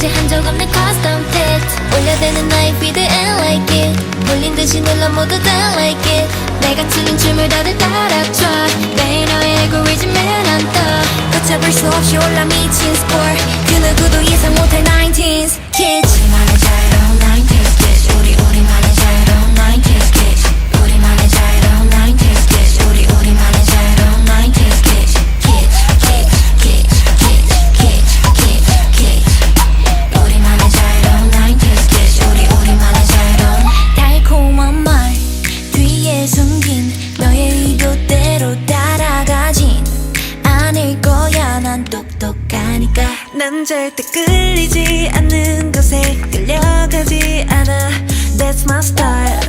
아직 한 적 없는 custom fit 올려대는 나의 feed and like it 몰린 듯이 눌러 모두 다 like it 내가 틀린 춤을 다들 따라춰 매일 너의 알고리즘에 난 떠 걷잡을 수 없이 올라 미친 score 그 누구도 예상 못할 19s kids 우리만의 자유로운 19s kids 우리만의 자유로운 19s kids 우리만의 자유로운 19s kids 우리만의 자유로운 19s kids kids kids kids kids kids kids kids 우리만의 자유로운 19s kids 우리만의 자유로운 달콤한 말 뒤에 숨긴 너의 의도대로 따라가진 않을 거야 난 똑똑하니까 난 절대 끌리지 않는 것에 끌려가지 않아 That's my style